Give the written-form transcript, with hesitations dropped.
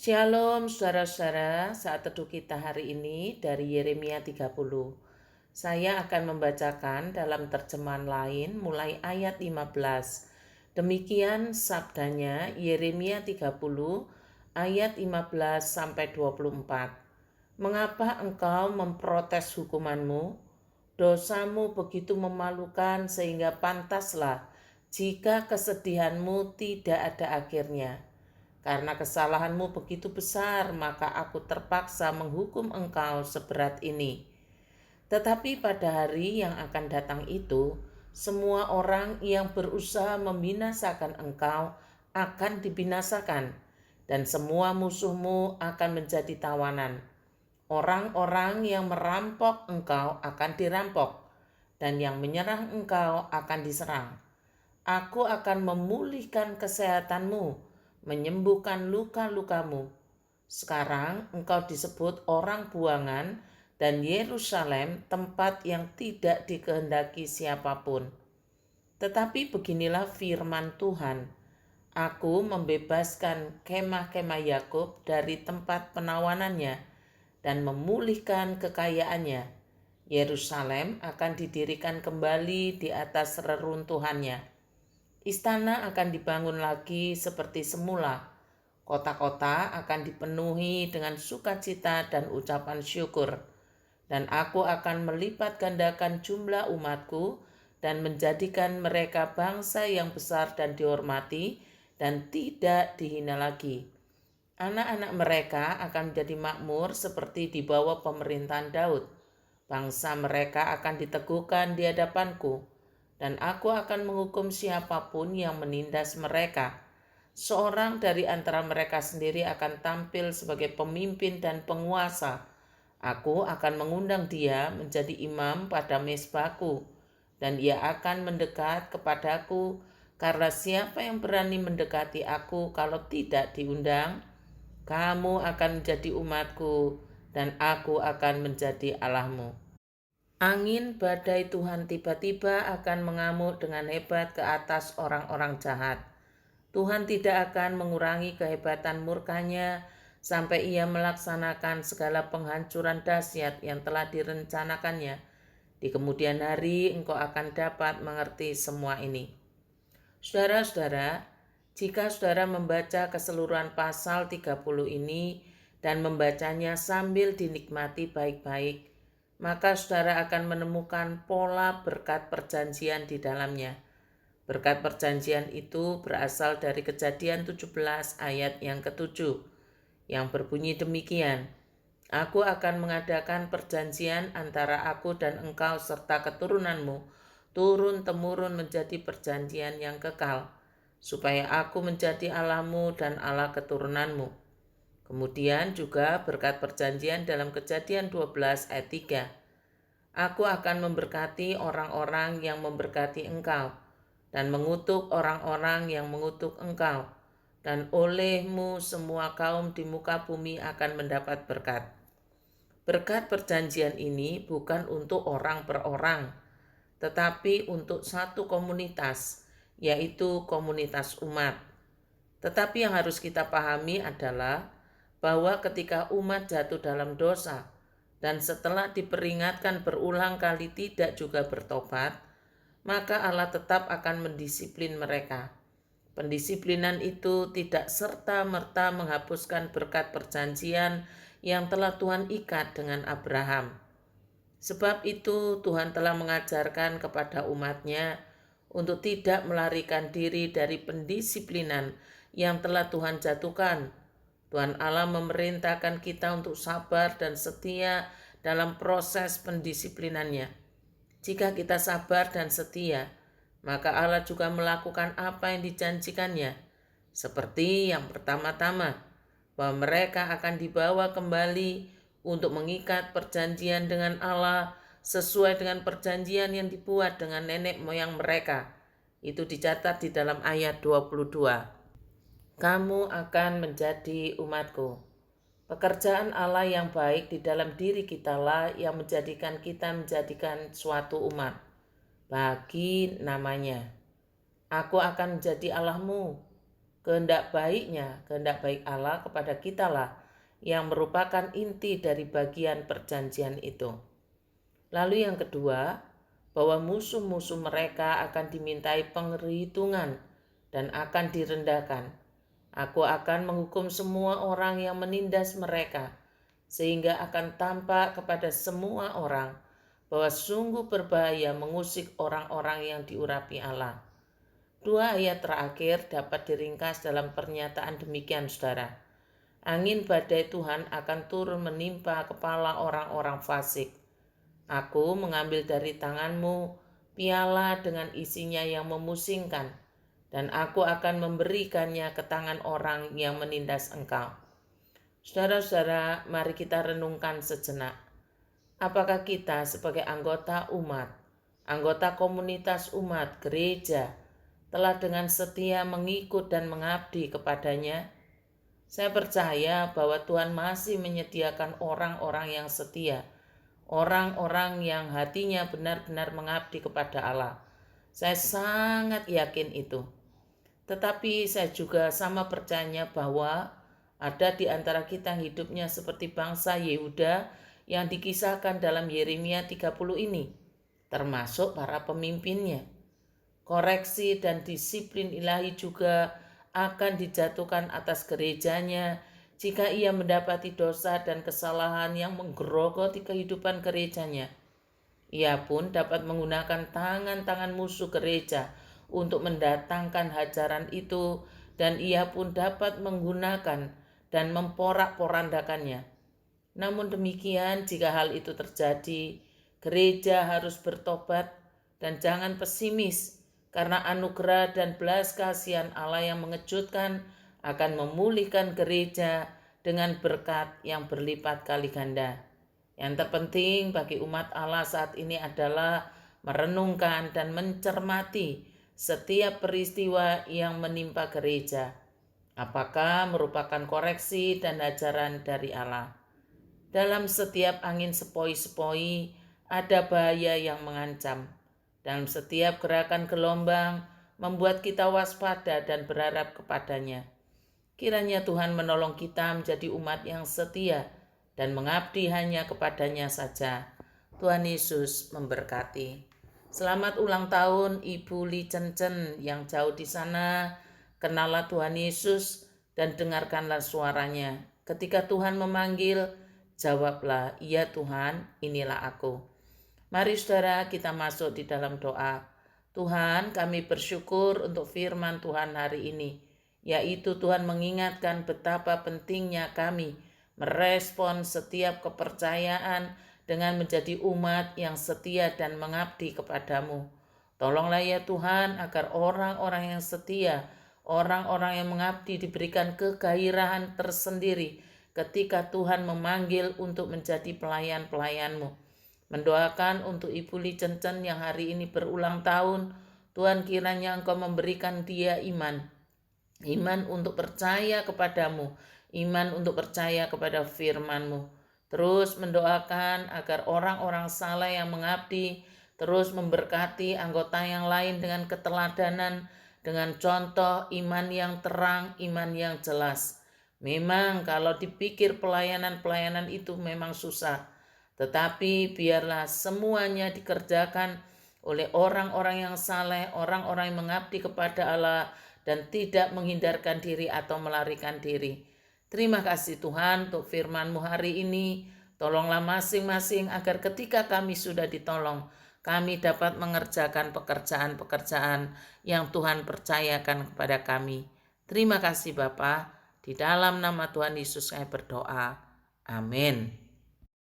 Shalom saudara-saudara, saat teduh kita hari ini dari Yeremia 30. Saya akan membacakan dalam terjemahan lain mulai ayat 15. Demikian sabdanya Yeremia 30 ayat 15 sampai 24. Mengapa engkau memprotes hukumanmu? Dosamu begitu memalukan sehingga pantaslah jika kesedihanmu tidak ada akhirnya. Karena kesalahanmu begitu besar, maka aku terpaksa menghukum engkau seberat ini. Tetapi pada hari yang akan datang itu, semua orang yang berusaha membinasakan engkau akan dibinasakan, dan semua musuhmu akan menjadi tawanan. Orang-orang yang merampok engkau akan dirampok, dan yang menyerang engkau akan diserang. Aku akan memulihkan kesehatanmu, menyembuhkan luka-lukamu. Sekarang engkau disebut orang buangan dan Yerusalem tempat yang tidak dikehendaki siapapun. Tetapi beginilah firman Tuhan, aku membebaskan kemah-kemah Yakub dari tempat penawanannya dan memulihkan kekayaannya. Yerusalem akan didirikan kembali di atas reruntuhannya. Istana akan dibangun lagi seperti semula. Kota-kota akan dipenuhi dengan sukacita dan ucapan syukur. Dan aku akan melipat gandakan jumlah umatku dan menjadikan mereka bangsa yang besar dan dihormati dan tidak dihina lagi. Anak-anak mereka akan menjadi makmur seperti di bawah pemerintahan Daud. Bangsa mereka akan diteguhkan di hadapanku, dan aku akan menghukum siapapun yang menindas mereka. Seorang dari antara mereka sendiri akan tampil sebagai pemimpin dan penguasa. Aku akan mengundang dia menjadi imam pada mezbahku, dan ia akan mendekat kepadaku, karena siapa yang berani mendekati aku kalau tidak diundang? Kamu akan menjadi umatku, dan aku akan menjadi Allahmu. Angin badai Tuhan tiba-tiba akan mengamuk dengan hebat ke atas orang-orang jahat. Tuhan tidak akan mengurangi kehebatan murkanya sampai ia melaksanakan segala penghancuran dahsyat yang telah direncanakannya. Di kemudian hari engkau akan dapat mengerti semua ini. Saudara-saudara, jika saudara membaca keseluruhan pasal 30 ini dan membacanya sambil dinikmati baik-baik, maka saudara akan menemukan pola berkat perjanjian di dalamnya. Berkat perjanjian itu berasal dari Kejadian 17 ayat yang ke-7 yang berbunyi demikian. Aku akan mengadakan perjanjian antara aku dan engkau serta keturunanmu turun-temurun menjadi perjanjian yang kekal, supaya aku menjadi Allahmu dan Allah keturunanmu. Kemudian juga berkat perjanjian dalam Kejadian 12 ayat 3. Aku akan memberkati orang-orang yang memberkati engkau, dan mengutuk orang-orang yang mengutuk engkau, dan olehmu semua kaum di muka bumi akan mendapat berkat. Berkat perjanjian ini bukan untuk orang per orang, tetapi untuk satu komunitas, yaitu komunitas umat. Tetapi yang harus kita pahami adalah bahwa ketika umat jatuh dalam dosa dan setelah diperingatkan berulang kali tidak juga bertobat, maka Allah tetap akan mendisiplin mereka. Pendisiplinan itu tidak serta-merta menghapuskan berkat perjanjian yang telah Tuhan ikat dengan Abraham. Sebab itu Tuhan telah mengajarkan kepada umatnya untuk tidak melarikan diri dari pendisiplinan yang telah Tuhan jatuhkan. Tuhan Allah memerintahkan kita untuk sabar dan setia dalam proses pendisiplinannya. Jika kita sabar dan setia, maka Allah juga melakukan apa yang dijanjikannya. Seperti yang pertama-tama, bahwa mereka akan dibawa kembali untuk mengikat perjanjian dengan Allah sesuai dengan perjanjian yang dibuat dengan nenek moyang mereka. Itu dicatat di dalam ayat 22. Kamu akan menjadi umatku. Pekerjaan Allah yang baik di dalam diri kitalah yang menjadikan kita menjadikan suatu umat bagi namanya. Aku akan menjadi Allahmu. Kehendak baik Allah kepada kitalah yang merupakan inti dari bagian perjanjian itu. Lalu yang kedua, bahwa musuh-musuh mereka akan dimintai perhitungan dan akan direndahkan. Aku akan menghukum semua orang yang menindas mereka, sehingga akan tampak kepada semua orang bahwa sungguh berbahaya mengusik orang-orang yang diurapi Allah. Dua ayat terakhir dapat diringkas dalam pernyataan demikian, saudara. Angin badai Tuhan akan turun menimpa kepala orang-orang fasik. Aku mengambil dari tanganmu piala dengan isinya yang memusingkan, dan aku akan memberikannya ke tangan orang yang menindas engkau. Saudara-saudara, mari kita renungkan sejenak. Apakah kita sebagai anggota umat, anggota komunitas umat, gereja, telah dengan setia mengikut dan mengabdi kepadanya? Saya percaya bahwa Tuhan masih menyediakan orang-orang yang setia, orang-orang yang hatinya benar-benar mengabdi kepada Allah. Saya sangat yakin itu. Tetapi saya juga sama percaya bahwa ada di antara kita hidupnya seperti bangsa Yehuda yang dikisahkan dalam Yeremia 30 ini, termasuk para pemimpinnya. Koreksi dan disiplin ilahi juga akan dijatuhkan atas gerejanya jika ia mendapati dosa dan kesalahan yang menggerogoti kehidupan gerejanya. Ia pun dapat menggunakan tangan-tangan musuh gereja untuk mendatangkan hajaran itu, dan ia pun dapat menggunakan dan memporak-porandakannya. Namun demikian, jika hal itu terjadi, gereja harus bertobat dan jangan pesimis, karena anugerah dan belas kasihan Allah yang mengejutkan akan memulihkan gereja dengan berkat yang berlipat kali ganda. Yang terpenting bagi umat Allah saat ini adalah merenungkan dan mencermati setiap peristiwa yang menimpa gereja. Apakah merupakan koreksi dan ajaran dari Allah? Dalam setiap angin sepoi-sepoi ada bahaya yang mengancam. Dalam setiap gerakan gelombang membuat kita waspada dan berharap kepadanya. Kiranya Tuhan menolong kita menjadi umat yang setia dan mengabdi hanya kepadanya saja. Tuhan Yesus memberkati. Selamat ulang tahun Ibu Li Cencen yang jauh di sana. Kenallah Tuhan Yesus dan dengarkanlah suaranya. Ketika Tuhan memanggil, jawablah, "Ya Tuhan, inilah aku." Mari saudara, kita masuk di dalam doa. Tuhan, kami bersyukur untuk firman Tuhan hari ini, yaitu Tuhan mengingatkan betapa pentingnya kami merespon setiap kepercayaan dengan menjadi umat yang setia dan mengabdi kepadamu. Tolonglah ya Tuhan agar orang-orang yang setia, orang-orang yang mengabdi diberikan kegairahan tersendiri ketika Tuhan memanggil untuk menjadi pelayan-pelayan-Mu. Mendoakan untuk Ibu Li Cencen yang hari ini berulang tahun. Tuhan, kiranya Engkau memberikan dia iman untuk percaya kepadamu, iman untuk percaya kepada firman-Mu. Terus mendoakan agar orang-orang saleh yang mengabdi terus memberkati anggota yang lain dengan keteladanan, dengan contoh iman yang terang, iman yang jelas. Memang kalau dipikir pelayanan-pelayanan itu memang susah, tetapi biarlah semuanya dikerjakan oleh orang-orang yang saleh, orang-orang yang mengabdi kepada Allah dan tidak menghindarkan diri atau melarikan diri. Terima kasih Tuhan untuk firman-Mu hari ini. Tolonglah masing-masing agar ketika kami sudah ditolong, kami dapat mengerjakan pekerjaan-pekerjaan yang Tuhan percayakan kepada kami. Terima kasih Bapa. Di dalam nama Tuhan Yesus kami berdoa. Amin.